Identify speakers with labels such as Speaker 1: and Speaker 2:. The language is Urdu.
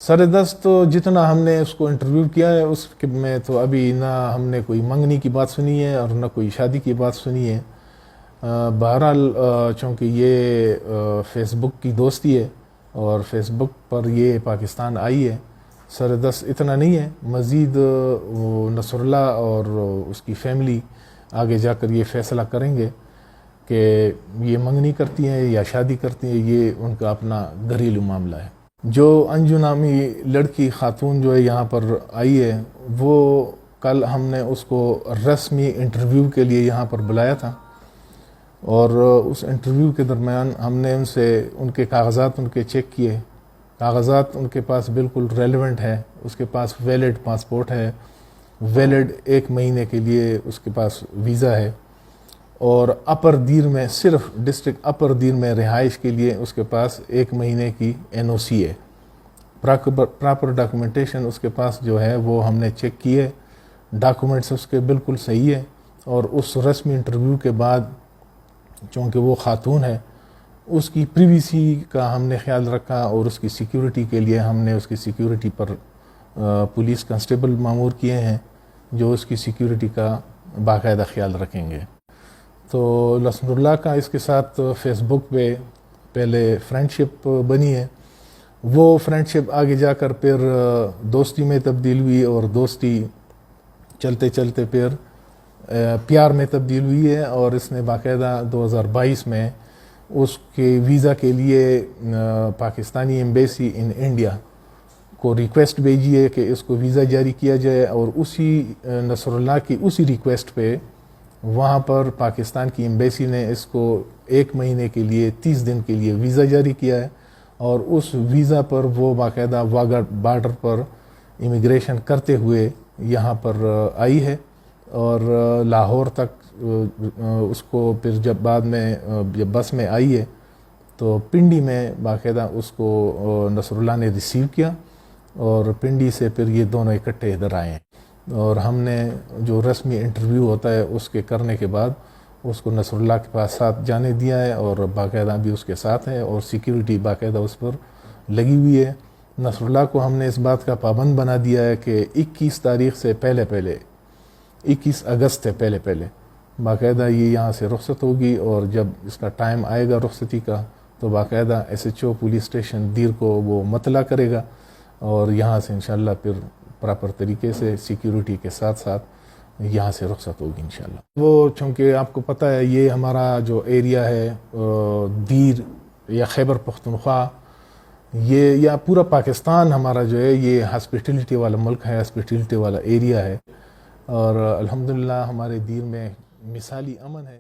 Speaker 1: سر دست تو جتنا ہم نے اس کو انٹرویو کیا ہے اس میں تو ابھی نہ ہم نے کوئی منگنی کی بات سنی ہے اور نہ کوئی شادی کی بات سنی ہے۔ بہرحال چونکہ یہ فیس بک کی دوستی ہے اور فیس بک پر یہ پاکستان آئی ہے، سر دست اتنا نہیں ہے۔ مزید نصر اللہ اور اس کی فیملی آگے جا کر یہ فیصلہ کریں گے کہ یہ منگنی کرتی ہیں یا شادی کرتی ہیں، یہ ان کا اپنا گھریلو معاملہ ہے۔ جو انجو نامی لڑکی خاتون جو ہے یہاں پر آئی ہے، وہ کل ہم نے اس کو رسمی انٹرویو کے لیے یہاں پر بلایا تھا، اور اس انٹرویو کے درمیان ہم نے ان سے ان کے کاغذات ان کے چیک کیے۔ کاغذات ان کے پاس بالکل ریلیونٹ ہے، اس کے پاس ویلڈ پاسپورٹ ہے، ویلڈ 1 مہینے کے لیے اس کے پاس ویزا ہے، اور اپر دیر میں صرف ڈسٹرکٹ اپر دیر میں رہائش کے لیے اس کے پاس 1 مہینے کی NOC ہے۔ پراپر ڈاکومنٹیشن اس کے پاس جو ہے وہ ہم نے چیک کیے، ڈاکومنٹس اس کے بالکل صحیح ہے۔ اور اس رسمی انٹرویو کے بعد چونکہ وہ خاتون ہے، اس کی پریویسی کا ہم نے خیال رکھا، اور اس کی سیکیورٹی کے لیے ہم نے اس کی سیکیورٹی پر پولیس کانسٹیبل مامور کیے ہیں جو اس کی سیکیورٹی کا باقاعدہ خیال رکھیں گے۔ تو نصر اللہ کا اس کے ساتھ فیس بک پہ پہلے فرینڈ شپ بنی ہے، وہ فرینڈ شپ آگے جا کر پھر دوستی میں تبدیل ہوئی، اور دوستی چلتے چلتے پھر پیار میں تبدیل ہوئی ہے، اور اس نے باقاعدہ 2022 میں اس کے ویزا کے لیے پاکستانی ایمبیسی ان انڈیا کو ریکویسٹ بھیجی ہے کہ اس کو ویزا جاری کیا جائے، اور اسی نصر اللہ کی اسی ریکویسٹ پہ وہاں پر پاکستان کی ایمبیسی نے اس کو 1 مہینے کے لیے 30 دن کے لیے ویزا جاری کیا ہے، اور اس ویزا پر وہ باقاعدہ واگا بارڈر پر امیگریشن کرتے ہوئے یہاں پر آئی ہے، اور لاہور تک اس کو پھر جب بعد میں جب بس میں آئی ہے تو پنڈی میں باقاعدہ اس کو نصر اللہ نے ریسیو کیا، اور پنڈی سے پھر یہ دونوں اکٹھے ادھر آئے ہیں، اور ہم نے جو رسمی انٹرویو ہوتا ہے اس کے کرنے کے بعد اس کو نصر اللہ کے پاس ساتھ جانے دیا ہے، اور باقاعدہ بھی اس کے ساتھ ہے، اور سیکیورٹی باقاعدہ اس پر لگی ہوئی ہے۔ نصر اللہ کو ہم نے اس بات کا پابند بنا دیا ہے کہ 21 تاریخ سے پہلے 21 اگست سے پہلے باقاعدہ یہ یہاں سے رخصت ہوگی، اور جب اس کا ٹائم آئے گا رخصتی کا تو باقاعدہ SHO پولیس اسٹیشن دیر کو وہ مطلع کرے گا، اور یہاں سے انشاءاللہ پھر پراپر طریقے سے سیکیورٹی کے ساتھ ساتھ یہاں سے رخصت ہوگی انشاءاللہ۔ وہ چونکہ آپ کو پتہ ہے یہ ہمارا جو ایریا ہے دیر یا خیبر پختونخوا، یہ یا پورا پاکستان ہمارا جو ہے یہ ہاسپٹیلٹی والا ملک ہے، ہاسپٹیلٹی والا ایریا ہے، اور الحمدللہ ہمارے دیر میں مثالی امن ہے۔